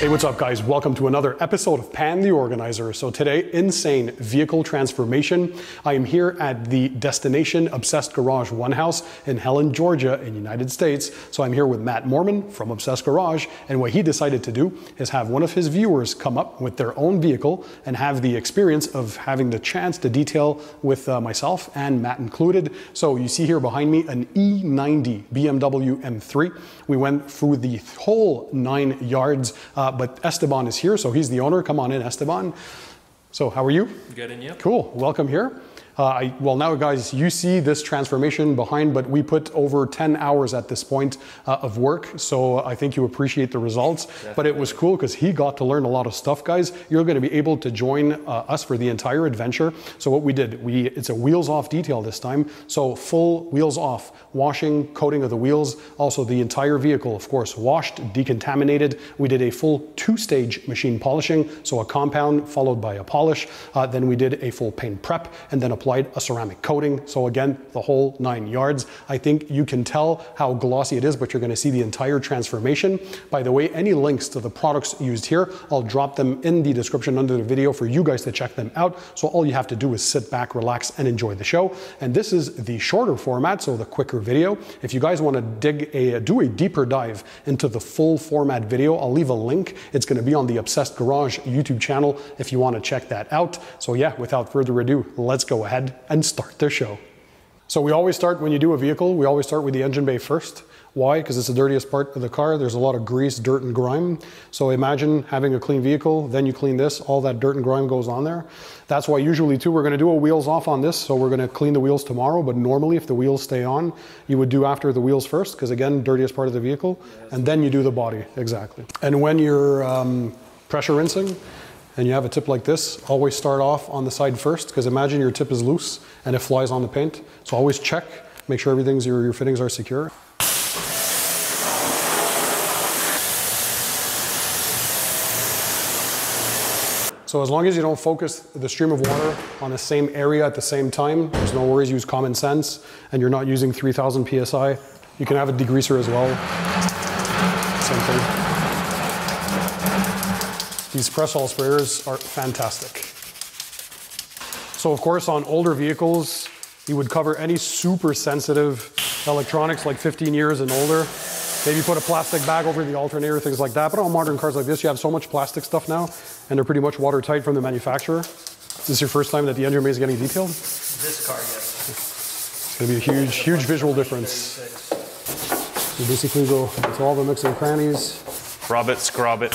Hey, what's up guys? Welcome to another episode of Pan TheOrganizer. So today, insane vehicle transformation. I am here at the Destination Obsessed Garage One House in Helen, Georgia in the United States. So I'm here with Matt Mormon from Obsessed Garage, and what he decided to do is have one of his viewers come up with their own vehicle and have the experience of having the chance to detail with myself and Matt included. So you see here behind me an E90 Bmw M3. We went through the whole 9 yards, but Esteban is here, so he's the owner. Come on in, Esteban. So how are you? Good, and you? Cool, welcome here. Well now guys, you see this transformation behind, but we put over 10 hours at this point of work, so I think you appreciate the results. Definitely. But it was cool because he got to learn a lot of stuff, guys. You're going to be able to join us for the entire adventure. So what we did, it's a wheels off detail this time, so full wheels off, washing, coating of the wheels, also the entire vehicle, of course, washed, decontaminated. We did a full 2-stage machine polishing, so a compound followed by a polish. Then we did a full paint prep, and then applied a ceramic coating. So again, the whole 9 yards. I think you can tell how glossy it is, but you're going to see the entire transformation. By the way, any links to the products used here, I'll drop them in the description under the video for you guys to check them out. So all you have to do is sit back, relax, and enjoy the show. And this is the shorter format, so the quicker video. If you guys want to do a deeper dive into the full format video, I'll leave a link. It's going to be on the Obsessed Garage YouTube channel if you want to check that out. So yeah, without further ado, let's go ahead and start the show. So we always start, when you do a vehicle, we always start with the engine bay first. Why? Because it's the dirtiest part of the car. There's a lot of grease, dirt, and grime. So imagine having a clean vehicle, then you clean this, all that dirt and grime goes on there. That's why usually too, we're going to do a wheels off on this. So we're going to clean the wheels tomorrow, but normally if the wheels stay on, you would do after the wheels first, because again, dirtiest part of the vehicle, and then you do the body, exactly. And when you're pressure rinsing, and you have a tip like this, always start off on the side first, because imagine your tip is loose and it flies on the paint. So always check, make sure your fittings are secure. So as long as you don't focus the stream of water on the same area at the same time, there's no worries, use common sense, and you're not using 3000 PSI. You can have a degreaser as well, same thing. These press-all sprayers are fantastic. So of course on older vehicles, you would cover any super sensitive electronics like 15 years and older. Maybe put a plastic bag over the alternator, things like that. But on modern cars like this, you have so much plastic stuff now, and they're pretty much watertight from the manufacturer. Is this your first time that the engine bay is getting detailed? This car, yes. It's gonna be a huge, huge visual difference. You basically go into all the nooks and crannies. Rub it, scrub it.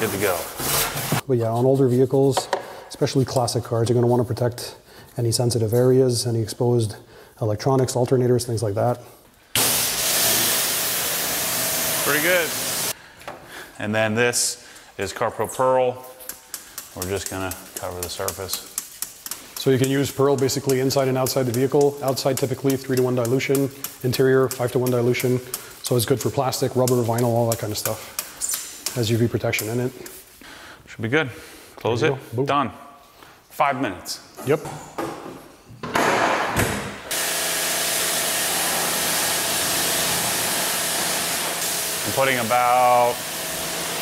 Good to go. But yeah, on older vehicles, especially classic cars, you're going to want to protect any sensitive areas, any exposed electronics, alternators, things like that. Pretty good. And then this is Carpro Pearl. We're just going to cover the surface. So you can use Pearl basically inside and outside the vehicle. Outside typically 3:1 dilution, interior 5:1 dilution. So it's good for plastic, rubber, vinyl, all that kind of stuff. Has UV protection in it. Should be good. Close it. Boom. Done. 5 minutes. Yep. I'm putting about,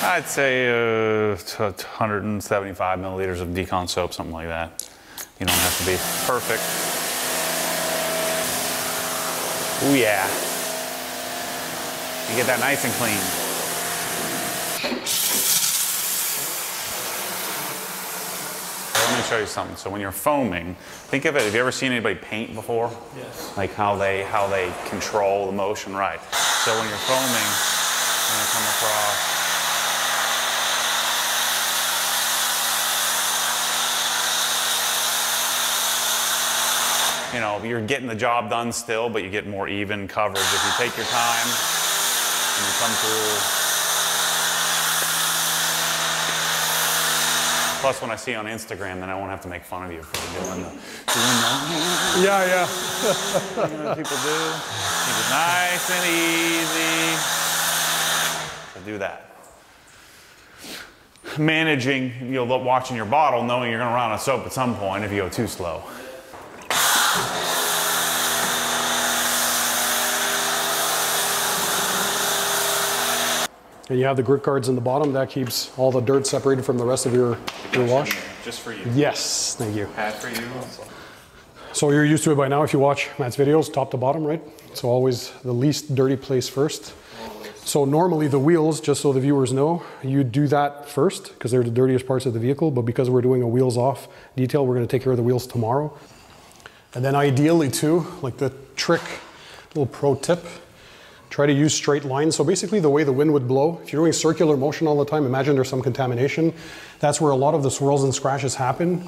I'd say 175 milliliters of decon soap, something like that. You don't have to be perfect. Ooh yeah. You get that nice and clean. Let me show you something. So when you're foaming, think of it, have you ever seen anybody paint before? Yes. Like how they control the motion, right? So when you're foaming, you're gonna come across. You know, you're getting the job done still, but you get more even coverage if you take your time and you come through. Plus, when I see you on Instagram, then I won't have to make fun of you for doing the Yeah. you know what people do. Keep it nice and easy. So do that. Managing, watching your bottle, knowing you're going to run out of soap at some point if you go too slow. And you have the grit guards in the bottom. That keeps all the dirt separated from the rest of your wash. Just for you. Yes, thank you. Pad for you. So you're used to it by now if you watch Matt's videos, top to bottom, right? So always the least dirty place first. So normally the wheels, just so the viewers know, you do that first because they're the dirtiest parts of the vehicle. But because we're doing a wheels off detail, we're going to take care of the wheels tomorrow. And then ideally too, like the trick, little pro tip, try to use straight lines. So basically the way the wind would blow, if you're doing circular motion all the time, imagine there's some contamination. That's where a lot of the swirls and scratches happen,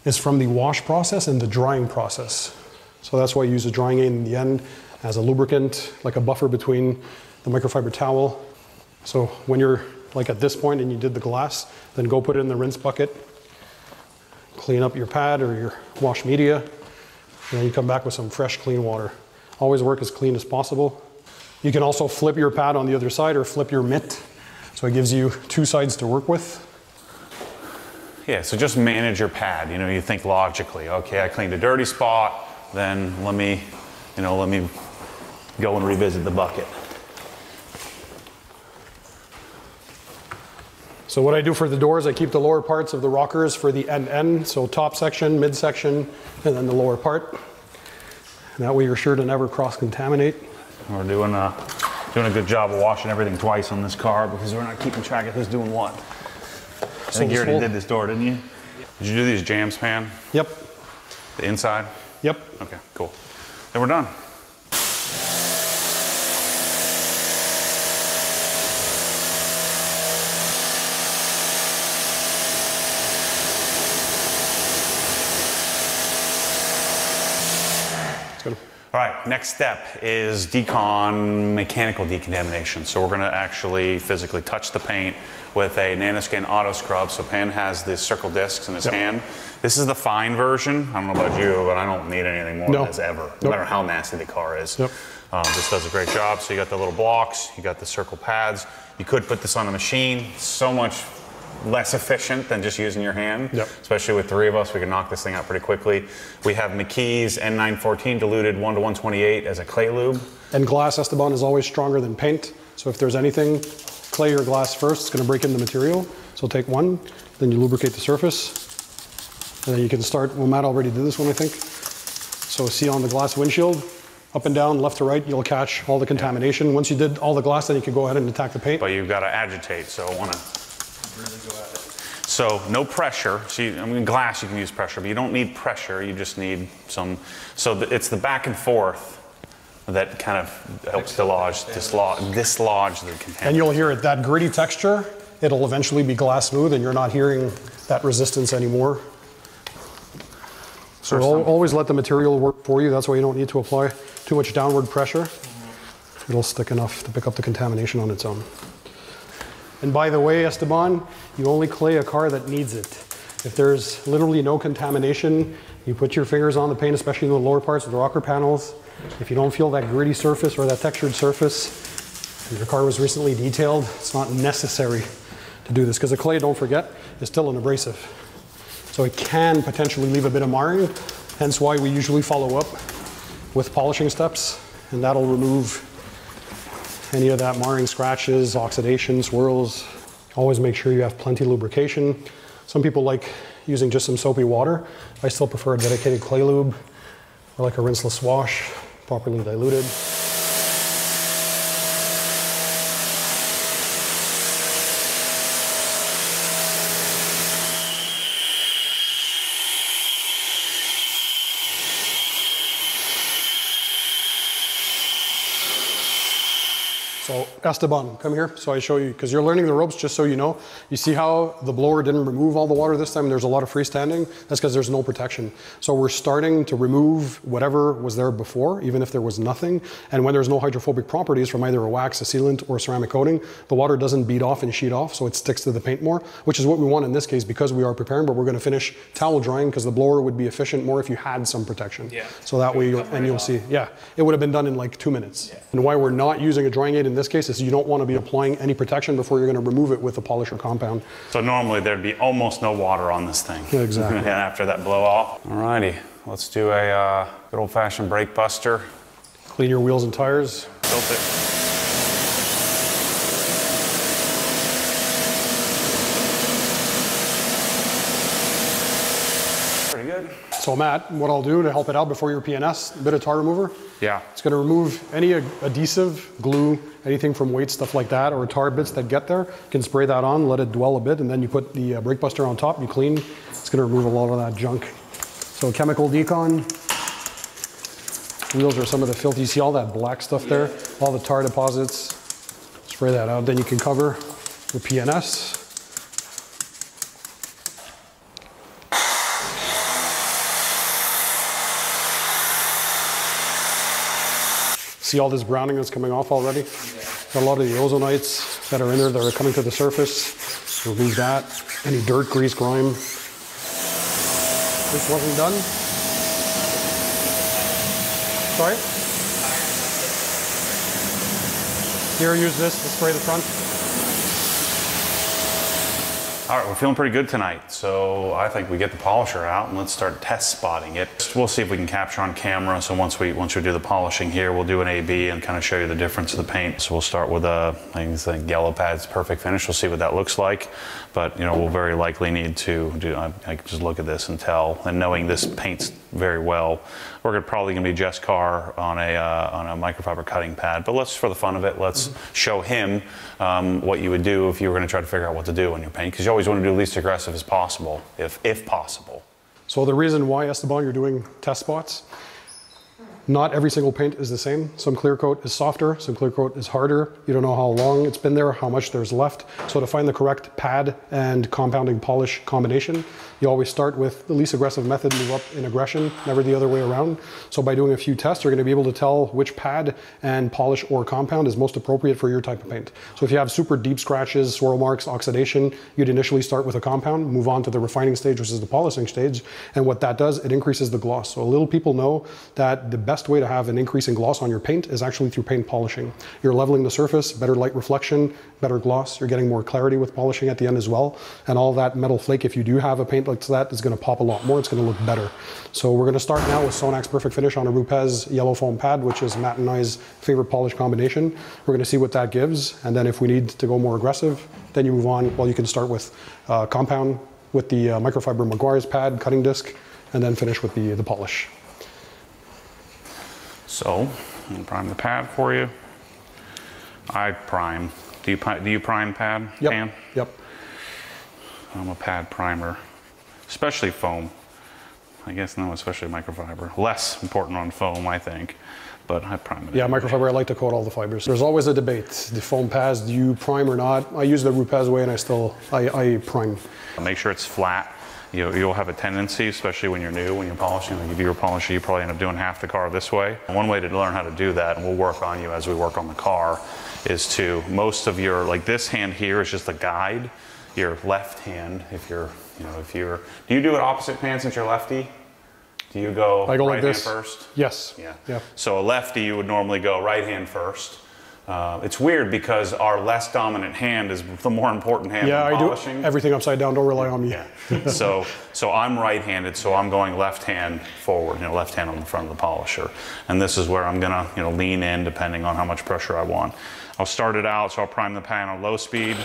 is from the wash process and the drying process. So that's why you use a drying aid in the end as a lubricant, like a buffer between the microfiber towel. So when you're like at this point and you did the glass, then go put it in the rinse bucket, clean up your pad or your wash media, and then you come back with some fresh, clean water. Always work as clean as possible. You can also flip your pad on the other side or flip your mitt. So it gives you two sides to work with. Yeah, so just manage your pad. You know, you think logically, okay, I cleaned a dirty spot, then let me go and revisit the bucket. So what I do for the doors, I keep the lower parts of the rockers for the end, so top section, mid section, and then the lower part. And that way you're sure to never cross-contaminate. We're doing a good job of washing everything twice on this car because we're not keeping track of who's doing what. I think you already did this door, didn't you? Did you do these jams, Pan? Yep. The inside? Yep. Okay, cool. Then we're done. All right, next step is mechanical decontamination. So we're gonna actually physically touch the paint with a nanoskin auto scrub. So Pan has the circle discs in his hand. This is the fine version. I don't know about you, but I don't need anything more than this ever, no matter how nasty the car is. This does a great job. So you got the little blocks, you got the circle pads. You could put this on a machine. So much less efficient than just using your hand. Especially with three of us, we can knock this thing out pretty quickly. We have McKee's N914 diluted 1:128 as a clay lube. And glass, Esteban, is always stronger than paint. So if there's anything, clay or glass first, it's gonna break in the material. So take one, then you lubricate the surface. And then you can start, well, Matt already did this one, I think. So see on the glass windshield, up and down, left to right, you'll catch all the contamination. Once you did all the glass, then you can go ahead and attack the paint. But you've gotta agitate, so I wanna really go at it. So no pressure. See, I mean, glass you can use pressure, but you don't need pressure. You just need some. So it's the back and forth that kind of helps dislodge the contaminant. And you'll hear it, that gritty texture. It'll eventually be glass smooth, and you're not hearing that resistance anymore. So always let the material work for you. That's why you don't need to apply too much downward pressure. It'll stick enough to pick up the contamination on its own. And by the way, Esteban, you only clay a car that needs it. If there's literally no contamination, you put your fingers on the paint, especially in the lower parts of the rocker panels. If you don't feel that gritty surface or that textured surface, and your car was recently detailed, it's not necessary to do this because the clay, don't forget, is still an abrasive. So it can potentially leave a bit of marring, hence why we usually follow up with polishing steps, and that'll remove any of that marring, scratches, oxidation, swirls. Always make sure you have plenty of lubrication. Some people like using just some soapy water. I still prefer a dedicated clay lube or like a rinseless wash, properly diluted. So Esteban, come here so I show you, because you're learning the ropes, just so you know. You see how the blower didn't remove all the water this time? There's a lot of freestanding. That's because there's no protection. So we're starting to remove whatever was there before, even if there was nothing. And when there's no hydrophobic properties from either a wax, a sealant, or ceramic coating, the water doesn't bead off and sheet off, so it sticks to the paint more, which is what we want in this case because we are preparing, but we're going to finish towel drying because the blower would be efficient more if you had some protection. So that way, you'll see, it would have been done in like 2 minutes. And why we're not using a drying aid in this case is you don't want to be applying any protection before you're going to remove it with a polisher compound. So normally there'd be almost no water on this thing. Yeah, exactly. After that blow off. Alrighty, let's do a good old fashioned brake buster. Clean your wheels and tires. Tilt it. So Matt, what I'll do to help it out before your PNS, a bit of tar remover. Yeah. It's going to remove any adhesive, glue, anything from weight, stuff like that, or tar bits that get there. You can spray that on, let it dwell a bit, and then you put the brake buster on top, you clean. It's going to remove a lot of that junk. So chemical decon. Wheels are some of the filth. You see all that black stuff there? All the tar deposits. Spray that out. Then you can cover your PNS. See all this browning that's coming off already? Got a lot of the ozonites that are in there that are coming to the surface. Remove that. Any dirt, grease, grime. This wasn't done. Sorry? Here, use this to spray the front. All right, we're feeling pretty good tonight, so I think we get the polisher out and let's start test spotting it. We'll see if we can capture on camera. So once we do the polishing here, we'll do an A/B and kind of show you the difference of the paint. So we'll start with I think yellow pad's perfect finish. We'll see what that looks like, but you know we'll very likely need to do. I can just look at this and tell. And knowing this paints very well, we're probably going to be Jess Carr on a microfiber cutting pad. But let's, for the fun of it, let's show him what you would do if you were going to try to figure out what to do on your paint, because you always want to do least aggressive as possible, if possible. So the reason why, Esteban, you're doing test spots, not every single paint is the same. Some clear coat is softer, some clear coat is harder. You don't know how long it's been there, how much there's left. So to find the correct pad and compounding polish combination, you always start with the least aggressive method, move up in aggression, never the other way around. So by doing a few tests, you're going to be able to tell which pad and polish or compound is most appropriate for your type of paint. So if you have super deep scratches, swirl marks, oxidation, you'd initially start with a compound, move on to the refining stage, which is the polishing stage. And what that does, it increases the gloss. So little people know that the best way to have an increase in gloss on your paint is actually through paint polishing. You're leveling the surface, better light reflection, better gloss. You're getting more clarity with polishing at the end as well. And all that metal flake, if you do have a paint like that, is going to pop a lot more. It's going to look better. So we're going to start now with Sonac's Perfect Finish on a Rupes yellow foam pad, which is Matt and I's favorite polish combination. We're going to see what that gives. And then if we need to go more aggressive, then you move on. Well, you can start with compound with the microfiber Maguire's pad, cutting disc, and then finish with the polish. So, I'm going to prime the pad for you. I prime. Do you prime pad, Yep. Pan? Yep. I'm a pad primer, especially foam. I guess no, especially microfiber. Less important on foam, I think, but I prime it. Yeah, microfiber, I like to coat all the fibers. There's always a debate. The foam pads, do you prime or not? I use the Rupes way and I prime. Make sure it's flat. You'll have a tendency, especially when you're new, when you're polishing, like if you were polishing, you probably end up doing half the car this way. One way to learn how to do that, and we'll work on you as we work on the car, is to, most of your, like this hand here is just a guide. Your left hand, if you're, do you do it opposite, Pan, since you're lefty? Do you go, I go right like this. hand first? Yes. Yeah. So a lefty, you would normally go right hand first. It's weird because our less dominant hand is the more important hand in polishing. I do everything upside down. Don't rely on me. Yeah. so I'm right-handed, so I'm going left hand forward, left hand on the front of the polisher. And this is where I'm gonna, lean in depending on how much pressure I want. I'll start it out, so I'll prime the pan on low speed.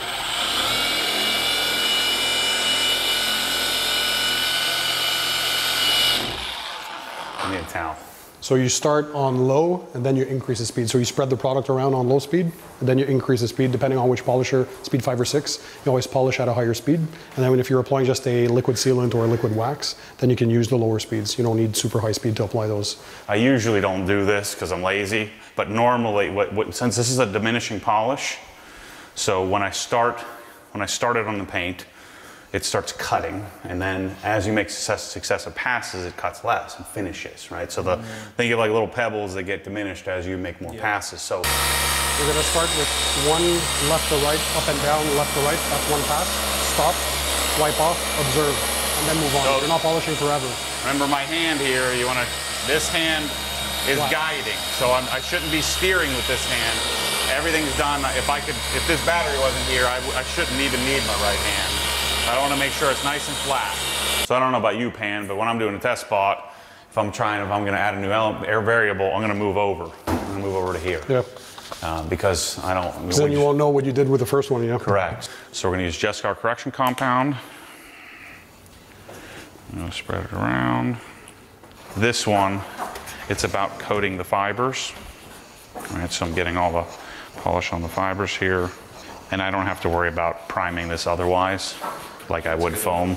I need a towel. So you start on low and then you increase the speed. So you spread the product around on low speed and then you increase the speed depending on which polisher, speed 5 or 6. You always polish at a higher speed. And then if you're applying just a liquid sealant or a liquid wax, then you can use the lower speeds. You don't need super high speed to apply those. I usually don't do this because I'm lazy, but normally, since this is a diminishing polish, so when I start it on the paint, it starts cutting, and then as you make successive passes, it cuts less and finishes, right? So think of like little pebbles that get diminished as you make more passes. So you're gonna start with one left to right, up and down, left to right. That's one pass. Stop, wipe off, observe, and then move on. So, you're not polishing forever. Remember my hand here. This hand is guiding, so I shouldn't be steering with this hand. Everything's done. If this battery wasn't here, I shouldn't even need my right hand. I don't want to make sure it's nice and flat. So I don't know about you, Pan, but when I'm doing a test spot, if I'm going to add a new air variable, I'm going to move over. I'm going to move over to here. Yeah. Because I don't. Then you won't know what you did with the first one, yeah. Correct. So we're going to use Jessica correction compound. I'm going to spread it around. This one, it's about coating the fibers. All right, so I'm getting all the polish on the fibers here. And I don't have to worry about priming this otherwise, like I would foam.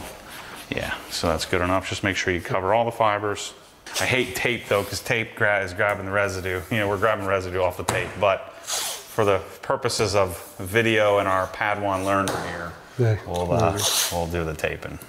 Yeah, so that's good enough. Just make sure you cover all the fibers. I hate tape though, because tape is grabbing the residue. You know, we're grabbing residue off the tape, but for the purposes of video and our Padawan learner here, we'll do the taping.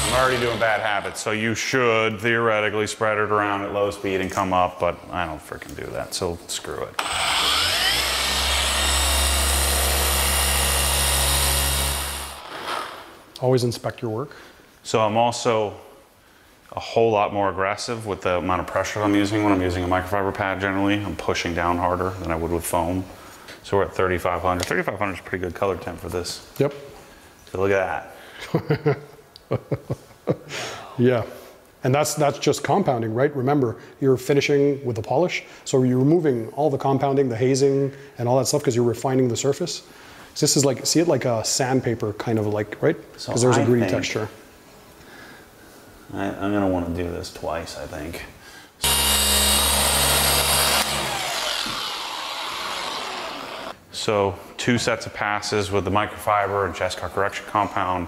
I'm already doing bad habits, so you should theoretically spread it around at low speed and come up, but I don't freaking do that, so screw it. Always inspect your work. So I'm also a whole lot more aggressive with the amount of pressure I'm using when I'm using a microfiber pad generally. I'm pushing down harder than I would with foam. So we're at 3,500. 3,500 is a pretty good color temp for this. Yep. So look at that. Yeah, and that's just compounding, right? Remember, you're finishing with the polish, so you're removing all the compounding, the hazing, and all that stuff because you're refining the surface. So this is like, see it like a sandpaper kind of like, right? Because there's a gritty texture. I'm gonna want to do this twice, I think. So 2 sets of passes with the microfiber and chest cut correction compound,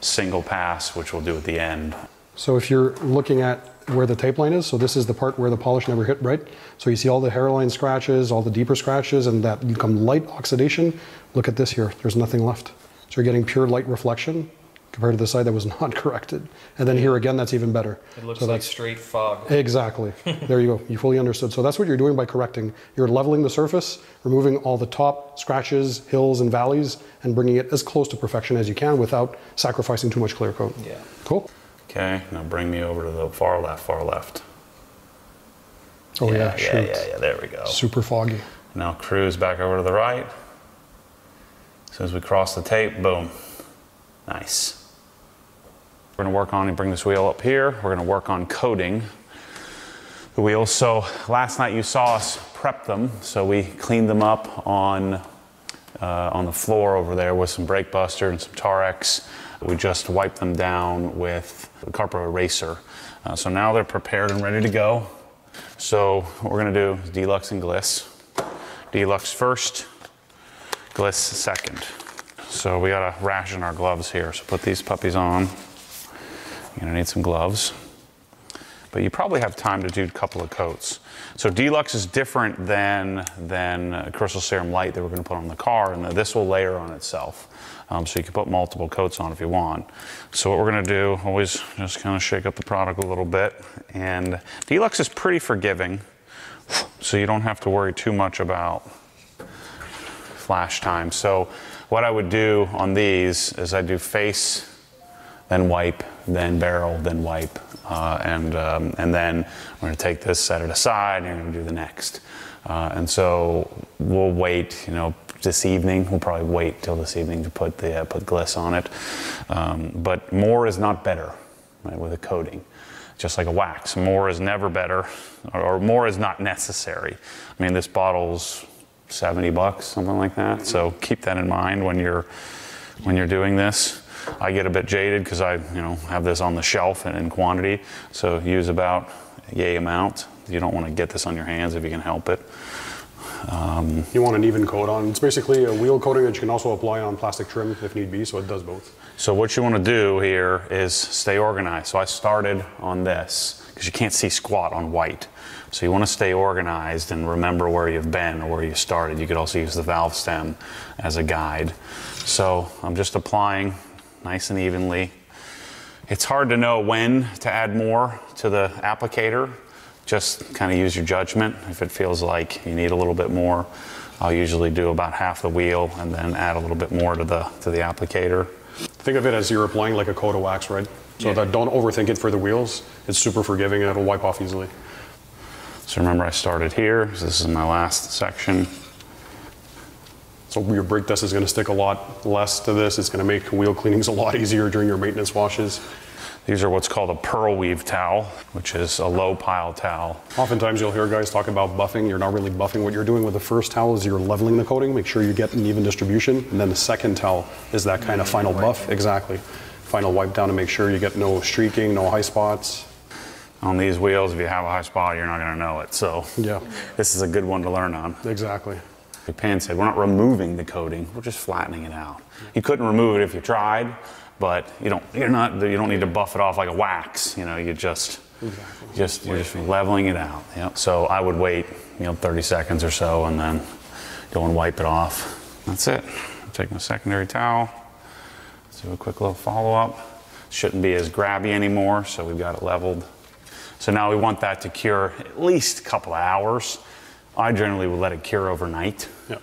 single pass, which we'll do at the end. So if you're looking at where the tape line is, so this is the part where the polish never hit, right? So you see all the hairline scratches, all the deeper scratches, and that become light oxidation. Look at this here, there's nothing left. So you're getting pure light reflection compared to the side that was not corrected. And then here again, that's even better. It looks like straight fog. Exactly, there you go, you fully understood. So that's what you're doing by correcting. You're leveling the surface, removing all the top scratches, hills, and valleys, and bringing it as close to perfection as you can without sacrificing too much clear coat. Yeah. Cool. Okay, now bring me over to the far left, far left. Oh yeah, yeah, there we go. Super foggy. Now cruise back over to the right. As soon as we cross the tape, boom. Nice. We're gonna work on and bring this wheel up here. We're gonna work on coating the wheels. So last night you saw us prep them. So we cleaned them up on the floor over there with some brake buster and some Tarex. We just wiped them down with the Carpro Eraser. So now they're prepared and ready to go. So what we're gonna do is Deluxe and Gliss. Deluxe first, Gliss second. So we gotta ration our gloves here. So put these puppies on. You're gonna need some gloves. But you probably have time to do a couple of coats. So Deluxe is different than Crystal Serum Light that we're gonna put on the car, and this will layer on itself. So you can put multiple coats on if you want. So what we're gonna do, always just kind of shake up the product a little bit. And Deluxe is pretty forgiving, so you don't have to worry too much about flash time. So what I would do on these is I do face, then wipe, then barrel, then wipe. And then we're gonna take this, set it aside, and you're gonna do the next. And so we'll wait, you know, this evening. We'll probably wait till this evening to put Gliss on it. But more is not better, right, with a coating. Just like a wax, more is never better, or more is not necessary. I mean, this bottle's 70 bucks, something like that. So keep that in mind when you're doing this. I get a bit jaded because I, have this on the shelf in quantity. So use about yay amount. You don't want to get this on your hands if you can help it. You want an even coat on. It's basically a wheel coating that you can also apply on plastic trim if need be, so it does both. So what you want to do here is stay organized. So I started on this because you can't see squat on white. So you want to stay organized and remember where you've been or where you started. You could also use the valve stem as a guide. So I'm just applying nice and evenly. It's hard to know when to add more to the applicator. Just kind of use your judgment. If it feels like you need a little bit more, I'll usually do about half the wheel and then add a little bit more to the applicator. Think of it as you're applying like a coat of wax, right? So that don't overthink it for the wheels. It's super forgiving and it'll wipe off easily. So remember I started here, so this is my last section. So your brake dust is going to stick a lot less to this. It's going to make wheel cleanings a lot easier during your maintenance washes. These are what's called a pearl weave towel, which is a low pile towel. Oftentimes you'll hear guys talk about buffing. You're not really buffing. What you're doing with the first towel is you're leveling the coating, make sure you get an even distribution. And then the second towel is that kind of final buff. Exactly. Final wipe down to make sure you get no streaking, no high spots. On these wheels, if you have a high spot, you're not going to know it. So yeah, this is a good one to learn on. Exactly. Pan said, we're not removing the coating, we're just flattening it out. You couldn't remove it if you tried, but you don't need to buff it off like a wax. You know, you're just leveling it out. Yep. So I would wait, 30 seconds or so, and then go and wipe it off. That's it. I'm taking a secondary towel. Let's do a quick little follow-up. Shouldn't be as grabby anymore, so we've got it leveled. So now we want that to cure at least a couple of hours. I generally would let it cure overnight. Yep.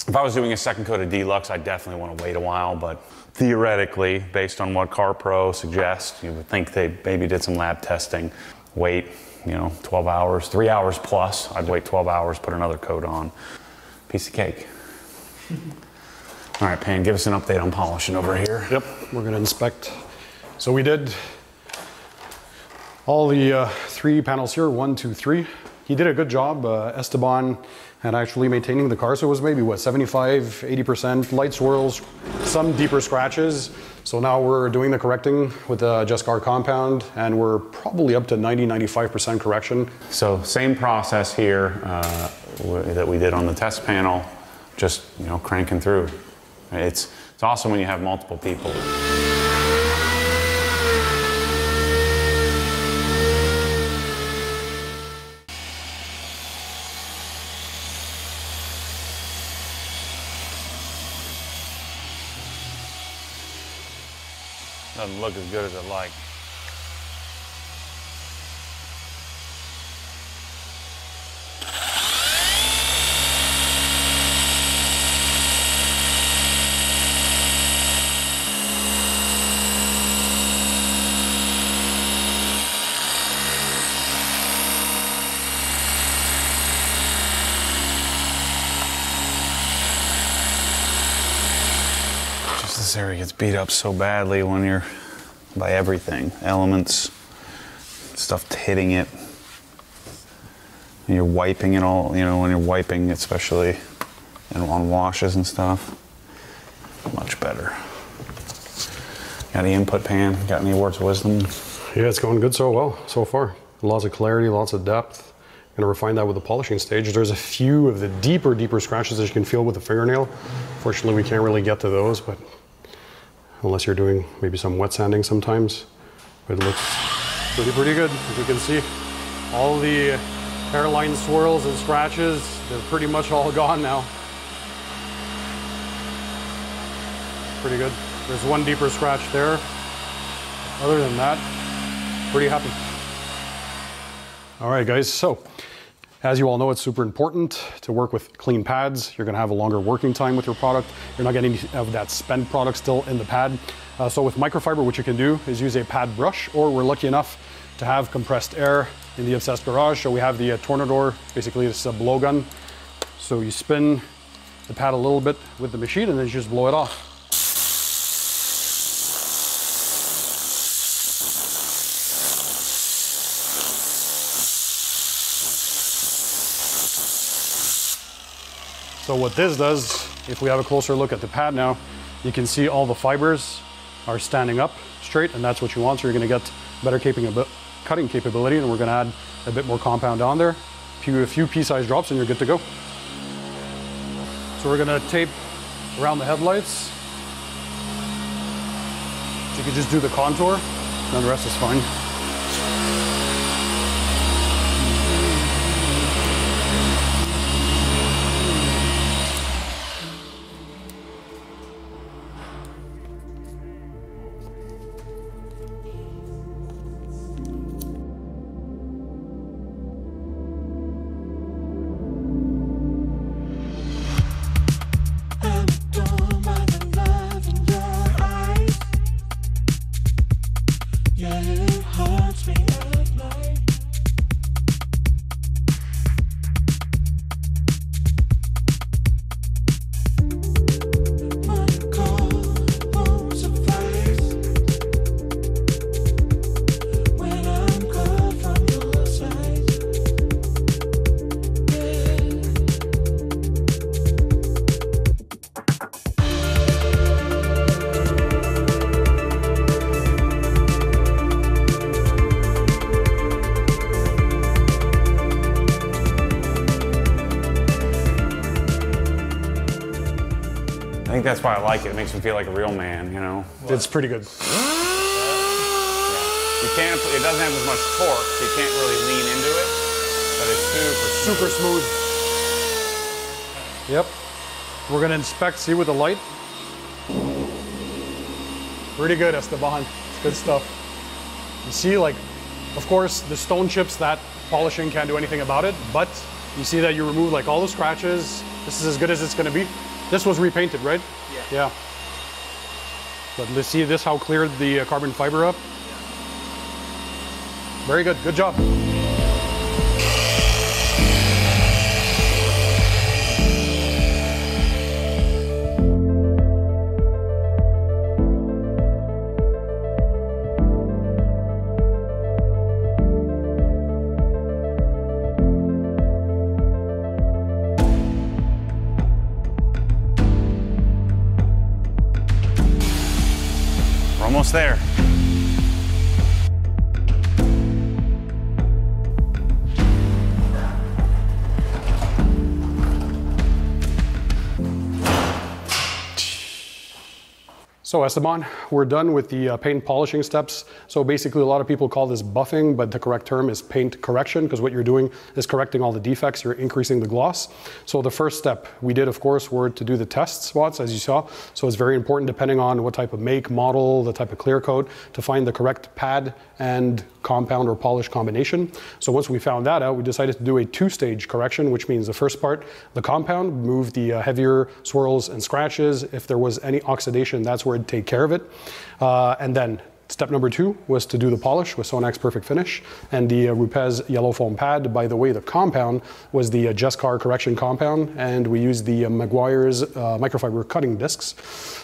If I was doing a second coat of Deluxe, I definitely want to wait a while, but theoretically, based on what CarPro suggests, you would think they maybe did some lab testing, wait, 12 hours, 3 hours plus. I'd wait 12 hours, put another coat on. Piece of cake. All right, Pan, give us an update on polishing over here. Yep, we're gonna inspect. So we did all the 3 panels here, 1, 2, 3. He did a good job, Esteban, at actually maintaining the car. So it was maybe, 75, 80%, light swirls, some deeper scratches. So now we're doing the correcting with the Just Car compound, and we're probably up to 90, 95% correction. So same process here that we did on the test panel, just cranking through. It's awesome when you have multiple people. Doesn't look as good as I'd like. This area gets beat up so badly when you're by everything, elements, stuff hitting it, and you're wiping it all, when you're wiping, especially on washes and stuff. Much better. Got any input, Pan? Got any words of wisdom? Yeah, it's going good so far. Lots of clarity, lots of depth. Gonna refine that with the polishing stage. There's a few of the deeper scratches that you can feel with the fingernail. Fortunately, we can't really get to those, but unless you're doing maybe some wet sanding sometimes. But it looks pretty good. As you can see, all the hairline swirls and scratches, they're pretty much all gone now. Pretty good. There's one deeper scratch there. Other than that, pretty happy. All right, guys, so as you all know, it's super important to work with clean pads. You're gonna have a longer working time with your product. You're not getting any of that spent product still in the pad. So with microfiber, what you can do is use a pad brush, or we're lucky enough to have compressed air in the Obsessed Garage. So we have the Tornador, basically it's a blowgun. So you spin the pad a little bit with the machine and then you just blow it off. So what this does, if we have a closer look at the pad now, you can see all the fibers are standing up straight, and that's what you want. So you're gonna get better cutting capability, and we're gonna add a bit more compound on there. A few pea-sized drops and you're good to go. So we're gonna tape around the headlights. So you can just do the contour, and the rest is fine. Yeah, it hurts me. that's why I like it. It makes me feel like a real man, you know? It's pretty good. You can't, it doesn't have as much torque, so you can't really lean into it, but it's super smooth. Yep. We're gonna inspect, see with the light. Pretty good, Esteban. It's good stuff. You see, like, of course, the stone chips, that polishing can't do anything about it, but you see that you remove like all the scratches. This is as good as it's gonna be. This was repainted, right? Yeah. But let's see this, how clear the carbon fiber up. Very good, good job. We're almost there. So Esteban, we're done with the paint polishing steps. So basically a lot of people call this buffing, but the correct term is paint correction, because what you're doing is correcting all the defects, you're increasing the gloss. So the first step we did, of course, were to do the test spots, as you saw. So it's very important, depending on what type of make, model, the type of clear coat, to find the correct pad and compound or polish combination. So once we found that out, we decided to do a two-stage correction, which means the first part, the compound, remove the heavier swirls and scratches. If there was any oxidation, that's where it'd take care of it. And then step number 2 was to do the polish with Sonax Perfect Finish and the Rupes yellow foam pad. By the way, the compound was the Jescar correction compound, and we used the Maguire's microfiber cutting discs.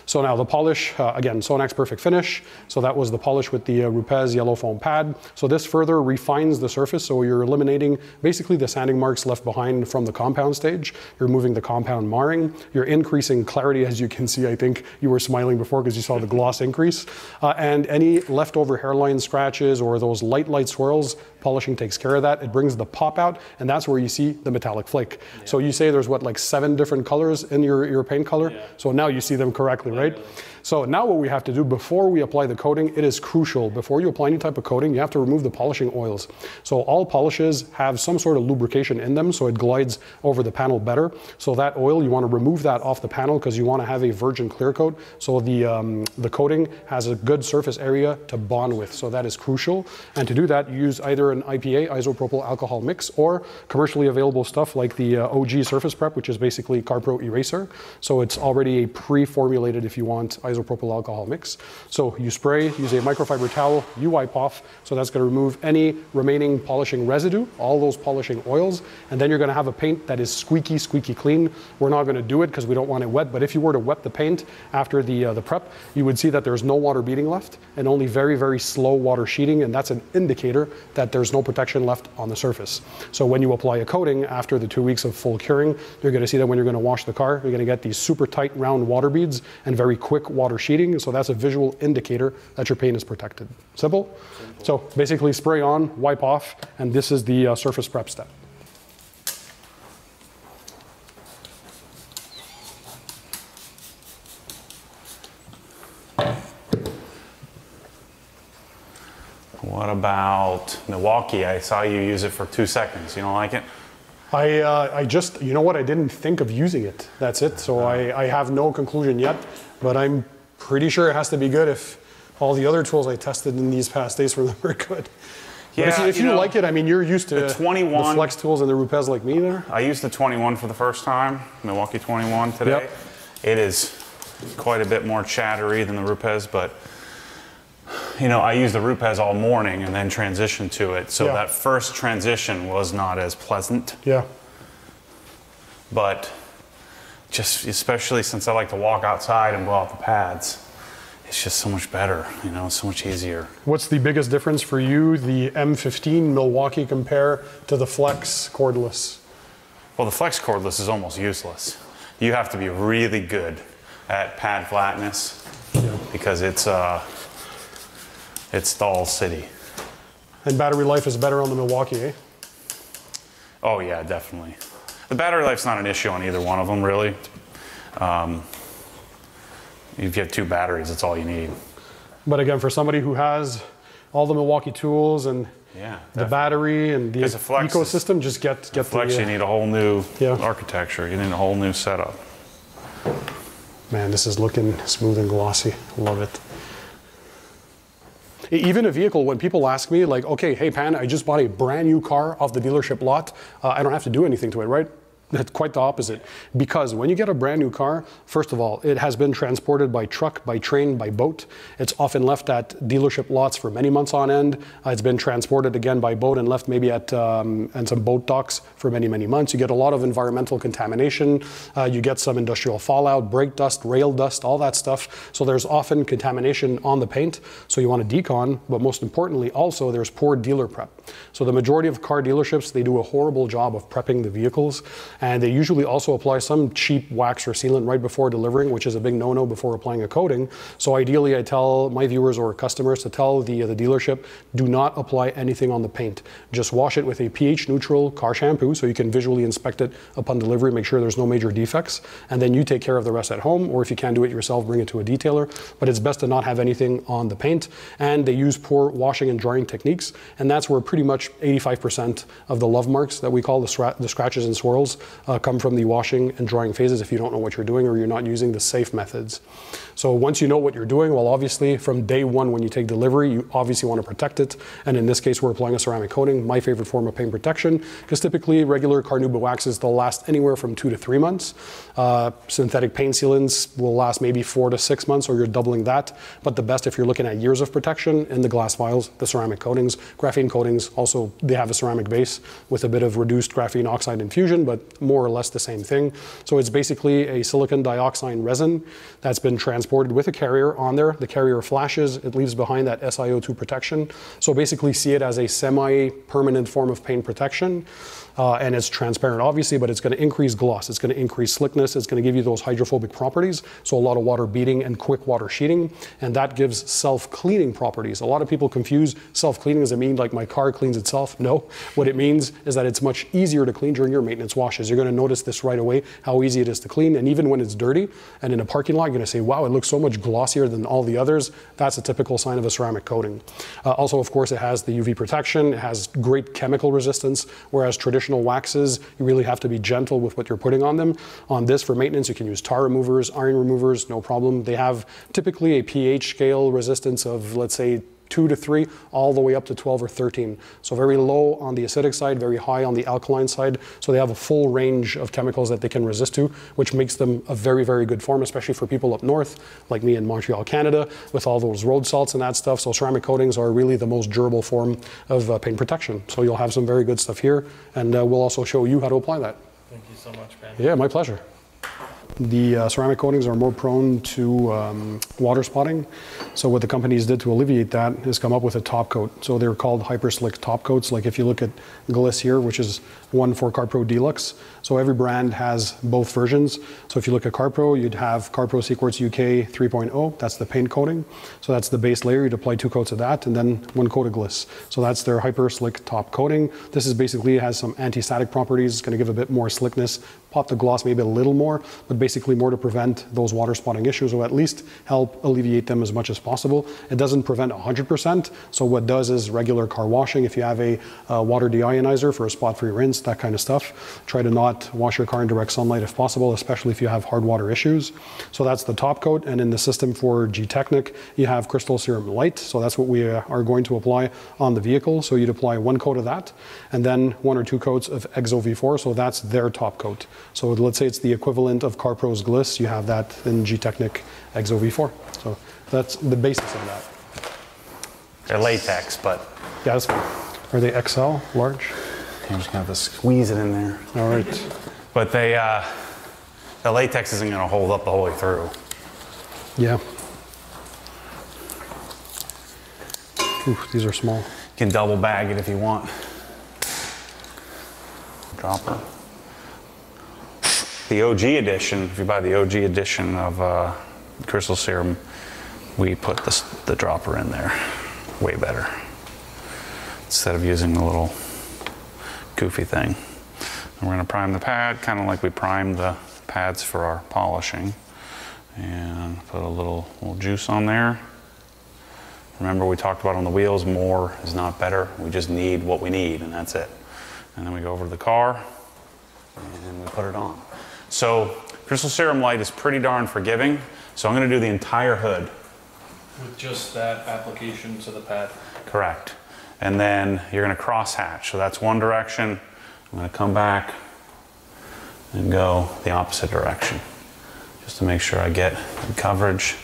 So now the polish, again, Sonax Perfect Finish. So that was the polish with the Rupes yellow foam pad. So this further refines the surface. So you're eliminating basically the sanding marks left behind from the compound stage. You're removing the compound marring. You're increasing clarity, as you can see. I think you were smiling before because you saw the gloss increase. And any leftover hairline scratches or those light swirls, polishing takes care of that. It brings the pop out, and that's where you see the metallic flake. Yeah. So you say there's what, like 7 different colors in your paint color? Yeah. So now you see them correctly, right? So now what we have to do before we apply the coating, it is crucial. Before you apply any type of coating, you have to remove the polishing oils. So all polishes have some sort of lubrication in them, so it glides over the panel better. So that oil, you want to remove that off the panel because you want to have a virgin clear coat. So the coating has a good surface area to bond with. So that is crucial. And to do that, you use either an IPA, isopropyl alcohol mix, or commercially available stuff like the OG Surface Prep, which is basically CarPro Eraser. So it's already a pre-formulated, if you want, isopropyl alcohol mix. So you spray, use a microfiber towel, you wipe off. So that's going to remove any remaining polishing residue, all those polishing oils, and then you're going to have a paint that is squeaky clean. We're not going to do it because we don't want it wet, but if you were to wet the paint after the prep, you would see that there's no water beading left and only very slow water sheeting, and that's an indicator that there's no protection left on the surface. So when you apply a coating after the 2 weeks of full curing, you're going to see that when you're going to wash the car, you're going to get these super tight round water beads and very quick water sheeting. So that's a visual indicator that your paint is protected. Simple? So basically spray on, wipe off, and this is the surface prep step. What about Milwaukee? I saw you use it for 2 seconds. You don't like it? I just, you know what, I didn't think of using it. That's it. So I have no conclusion yet, but I'm pretty sure it has to be good if all the other tools I tested in these past days were good. Yeah, if you like it, I mean, you're used to the 21, the flex tools and the Rupes like me there. I used the 21 for the first time, Milwaukee 21 today. Yep. It is quite a bit more chattery than the Rupes, but you know, I used the Rupes all morning and then transitioned to it. So that first transition was not as pleasant. Yeah. But just especially since I like to walk outside and blow out the pads, it's just so much better, you know, so much easier. What's the biggest difference for you, the M15 Milwaukee compare to the Flex cordless? Well, the Flex cordless is almost useless. You have to be really good at pad flatness because it's Doll City. And battery life is better on the Milwaukee, eh? Oh yeah, definitely. The battery life's not an issue on either one of them, really. If you have 2 batteries, that's all you need. But again, for somebody who has all the Milwaukee tools and Yeah, the battery and the ecosystem, just get the Flex, you need a whole new Yeah. architecture. You need a whole new setup. Man, this is looking smooth and glossy. Love it. Even a vehicle, when people ask me like, okay, hey Pan, I just bought a brand new car off the dealership lot. I don't have to do anything to it, right? It's quite the opposite. Because when you get a brand new car, first of all, it has been transported by truck, by train, by boat. It's often left at dealership lots for many months on end. It's been transported again by boat and left maybe at and some boat docks for many, many months. You get a lot of environmental contamination. You get some industrial fallout, brake dust, rail dust, all that stuff. So there's often contamination on the paint. So you want to decon, but most importantly, also there's poor dealer prep. So the majority of car dealerships, they do a horrible job of prepping the vehicles. And they usually also apply some cheap wax or sealant right before delivering, which is a big no-no before applying a coating. So ideally, I tell my viewers or customers to tell the dealership, do not apply anything on the paint. Just wash it with a pH neutral car shampoo so you can visually inspect it upon delivery, make sure there's no major defects. And then you take care of the rest at home, or if you can't do it yourself, bring it to a detailer. But it's best to not have anything on the paint. And they use poor washing and drying techniques. And that's where pretty much 85% of the love marks that we call the scratches and swirls come from the washing and drying phases if you don't know what you're doing or you're not using the safe methods. So once you know what you're doing, well, obviously from day one when you take delivery, you obviously want to protect it. And in this case, we're applying a ceramic coating, my favorite form of paint protection, because typically regular carnauba waxes, they'll last anywhere from 2 to 3 months. Synthetic paint sealants will last maybe 4 to 6 months, or you're doubling that. But the best if you're looking at years of protection in the glass vials, the ceramic coatings, graphene coatings, also they have a ceramic base with a bit of reduced graphene oxide infusion, but more or less the same thing. So it's basically a silicon dioxide resin that's been transported with a carrier on there. The carrier flashes, it leaves behind that SiO2 protection. So basically see it as a semi-permanent form of paint protection. And it's transparent obviously, but it's going to increase gloss, it's going to increase slickness, it's going to give you those hydrophobic properties, so a lot of water beading and quick water sheeting, and that gives self-cleaning properties. A lot of people confuse self-cleaning as it mean like my car cleans itself. No, what it means is that it's much easier to clean during your maintenance washes. You're going to notice this right away, how easy it is to clean, and even when it's dirty and in a parking lot, you're going to say, wow, it looks so much glossier than all the others. That's a typical sign of a ceramic coating. Also, of course, it has the UV protection, it has great chemical resistance, whereas traditional waxes, you really have to be gentle with what you're putting on them. On this, for maintenance, you can use tar removers, iron removers, no problem. They have typically a pH scale resistance of, let's say, 2 to 3, all the way up to 12 or 13. So very low on the acidic side, very high on the alkaline side. So they have a full range of chemicals that they can resist to, which makes them a very, very good form, especially for people up north, like me in Montreal, Canada, with all those road salts and that stuff. So ceramic coatings are really the most durable form of paint protection. So you'll have some very good stuff here, and we'll also show you how to apply that. Thank you so much, Ben. Yeah, my pleasure. The ceramic coatings are more prone to water spotting. So what the companies did to alleviate that is come up with a top coat. So they're called hyper slick top coats. Like if you look at Gliss here, which is one for CarPro Deluxe. So every brand has both versions. So if you look at CarPro, you'd have CarPro Sequartz UK 3.0. That's the paint coating. So that's the base layer. You'd apply 2 coats of that and then 1 coat of Gliss. So that's their hyper slick top coating. This is basically has some anti-static properties. It's going to give a bit more slickness, pop the gloss maybe a little more, but basically more to prevent those water spotting issues, or at least help alleviate them as much as possible. It doesn't prevent 100%. So what does is regular car washing. If you have a water deionizer for a spot-free rinse, that kind of stuff, try to not wash your car in direct sunlight if possible, especially if you have hard water issues. So that's the top coat. And in the system for G-Technic, you have Crystal Serum Light. So that's what we are going to apply on the vehicle. So you'd apply 1 coat of that, and then 1 or 2 coats of Exo V4. So that's their top coat. So let's say it's the equivalent of CarPro's Gliss. You have that in G-Technic Exo V4. So that's the basis of that. They're latex, but... Yeah, that's fine. Are they XL, large? I'm just gonna have to squeeze it in there. All right. But they, the latex isn't gonna hold up the whole way through. Yeah. Ooh, these are small. You can double bag it if you want. Dropper. The OG edition, if you buy the OG edition of Crystal Serum, we put the dropper in there. Way better. Instead of using the little goofy thing. And we're going to prime the pad, kind of like we primed the pads for our polishing. And put a little juice on there. Remember, we talked about on the wheels, more is not better. We just need what we need, and that's it. And then we go over to the car, and we put it on. So Crystal Serum Light is pretty darn forgiving. So I'm going to do the entire hood. With just that application to the pad. Correct. And then you're going to cross hatch. So that's one direction. I'm going to come back and go the opposite direction, just to make sure I get good coverage.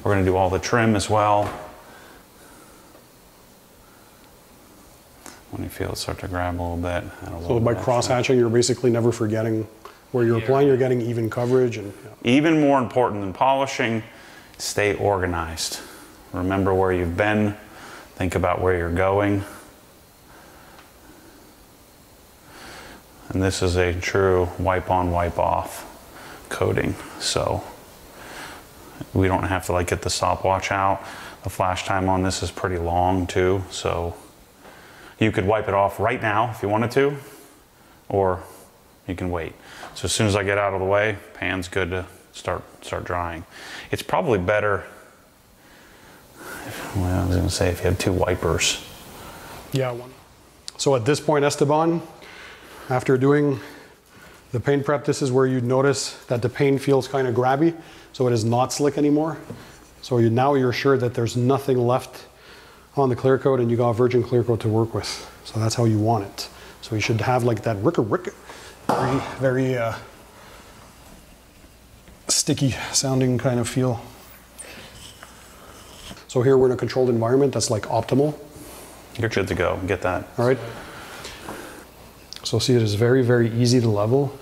We're going to do all the trim as well. When you feel it start to grab a little bit. So by cross-hatching, you're basically never forgetting where you're applying, you're getting even coverage. And even more important than polishing, stay organized. Remember where you've been, think about where you're going. And this is a true wipe on, wipe off coating. So we don't have to like get the stopwatch out. The flash time on this is pretty long too. So you could wipe it off right now if you wanted to, or you can wait. So as soon as I get out of the way, pan's good to start drying. It's probably better, well, I was gonna say if you have two wipers. yeah, one. So at this point, Esteban, after doing the paint prep, this is where you'd notice that the paint feels kind of grabby, so it is not slick anymore. So now you're sure that there's nothing left on the clear coat and you got virgin clear coat to work with. So that's how you want it. So you should have like that rick, very sticky sounding kind of feel. So here we're in a controlled environment that's like optimal. You're good to go, get that. All right. So see, it is very, very easy to level.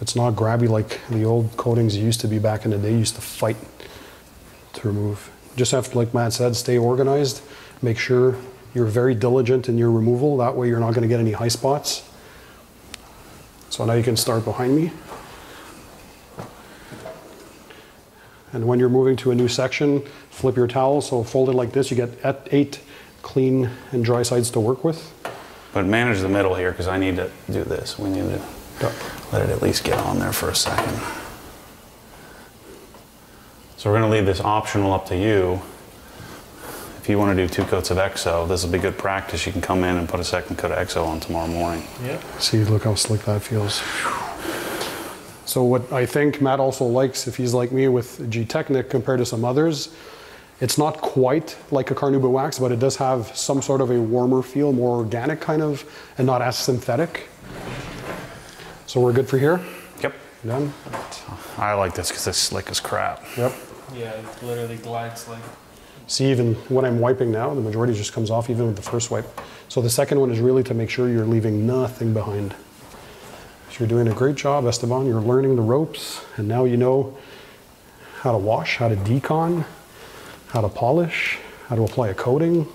It's not grabby like the old coatings used to be back in the day. You used to fight to remove. Just have to, like Matt said, stay organized. Make sure you're very diligent in your removal. That way you're not going to get any high spots. So now you can start behind me. And when you're moving to a new section, flip your towel. So fold it like this. You get 8 clean and dry sides to work with. But manage the middle here because I need to do this. We need to let it at least get on there for a second. So we're going to leave this optional up to you. If you want to do 2 coats of EXO, this will be good practice. You can come in and put a second coat of EXO on tomorrow morning. Yeah. See, look how slick that feels. So what I think Matt also likes, if he's like me with G-Technic compared to some others, it's not quite like a Carnauba wax, but it does have some sort of a warmer feel, more organic kind of, and not as synthetic. So we're good for here? Yep. Done? I like this because it's slick as crap. Yep. Yeah, it literally glides like. See, even when I'm wiping now, the majority just comes off even with the first wipe. So the second one is really to make sure you're leaving nothing behind. So you're doing a great job, Esteban. You're learning the ropes, and now you know how to wash, how to decon, how to polish, how to apply a coating.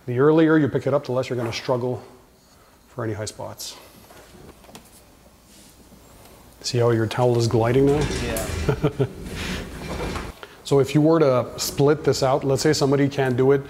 The earlier you pick it up, the less you're going to struggle for any high spots. See how your towel is gliding now? Yeah. So if you were to split this out, let's say somebody can't do it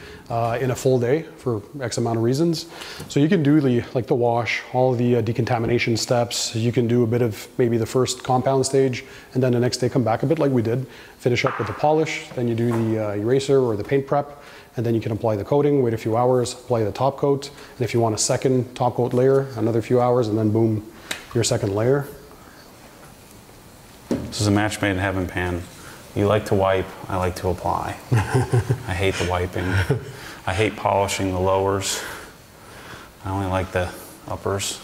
in a full day for X amount of reasons. So you can do the wash, all the decontamination steps. You can do a bit of maybe the first compound stage, and then the next day come back a bit like we did. Finish up with the polish, then you do the eraser or the paint prep, and then you can apply the coating, wait a few hours, apply the top coat. And if you want a second top coat layer, another few hours, and then boom, your second layer. This is a match made in heaven, Pan. You like to wipe, I like to apply. I hate the wiping. I hate polishing the lowers. I only like the uppers.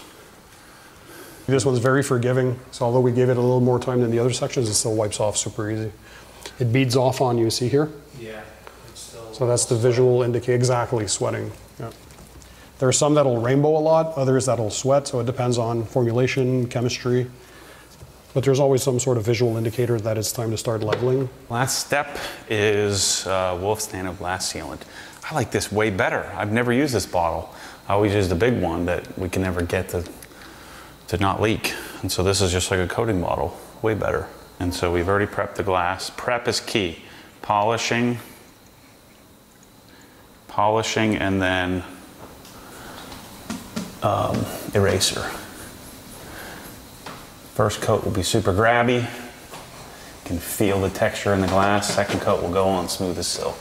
This one's very forgiving, so although we gave it a little more time than the other sections, it still wipes off super easy. It beads off on you, see here? Yeah. It's still So that's the visual indicator, exactly, sweating. Yeah. There are some that'll rainbow a lot, others that'll sweat, so it depends on formulation, chemistry. But there's always some sort of visual indicator that it's time to start leveling. Last step is Wolf's Nano Glass Sealant. I like this way better. I've never used this bottle. I always use the big one that we can never get to not leak. And so this is just like a coating bottle, way better. And so we've already prepped the glass. Prep is key. Polishing polishing and then eraser. First coat will be super grabby. You can feel the texture in the glass. Second coat will go on smooth as silk.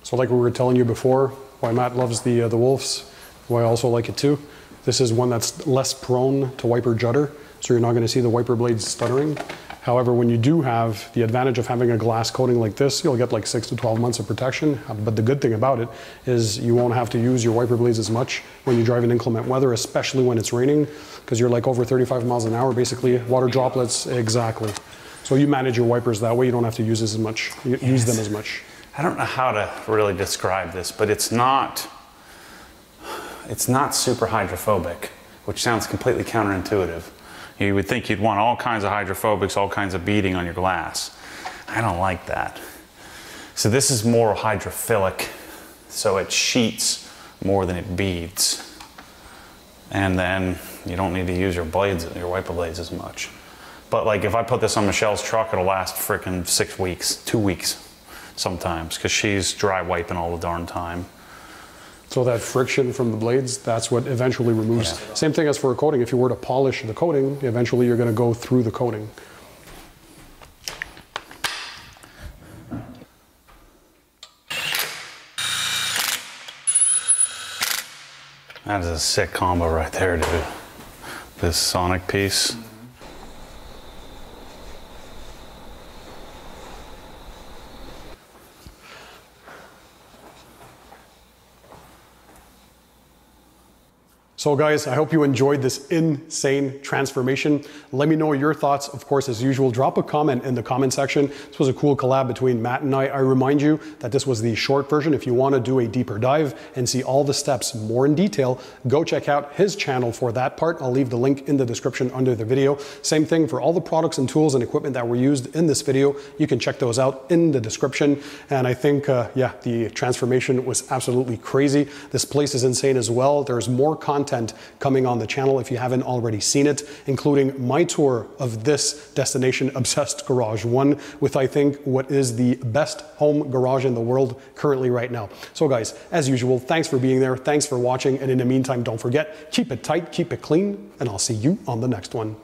So like we were telling you before, why Matt loves the Wolves, why I also like it too. This is one that's less prone to wiper judder, so you're not going to see the wiper blades stuttering. However, when you do have the advantage of having a glass coating like this, you'll get like 6 to 12 months of protection. But the good thing about it is you won't have to use your wiper blades as much when you drive in inclement weather, especially when it's raining, because you're like over 35 miles an hour, basically, water droplets, exactly. So you manage your wipers that way, you don't have to use as much, use them as much. I don't know how to really describe this, but it's not super hydrophobic, which sounds completely counterintuitive. You would think you'd want all kinds of hydrophobics, all kinds of beading on your glass. I don't like that. So this is more hydrophilic, so it sheets more than it beads. And then you don't need to use your blades, your wiper blades as much. But like if I put this on Michelle's truck, it'll last frickin' 6 weeks, 2 weeks sometimes, because she's dry wiping all the darn time. So that friction from the blades, that's what eventually removes. Yeah. Same thing as for a coating. If you were to polish the coating, eventually you're going to go through the coating. That is a sick combo right there, dude. This sonic piece. So guys, I hope you enjoyed this insane transformation. Let me know your thoughts. Of course, as usual, drop a comment in the comment section. This was a cool collab between Matt and I. I remind you that this was the short version. If you want to do a deeper dive and see all the steps more in detail, go check out his channel for that part. I'll leave the link in the description under the video. Same thing for all the products and tools and equipment that were used in this video. You can check those out in the description. And I think, yeah, the transformation was absolutely crazy. This place is insane as well. There's more content coming on the channel if you haven't already seen it, including my tour of this destination obsessed garage, one with I think what is the best home garage in the world currently right now. So guys, as usual, thanks for being there, thanks for watching, and in the meantime, don't forget, keep it tight, keep it clean, and I'll see you on the next one.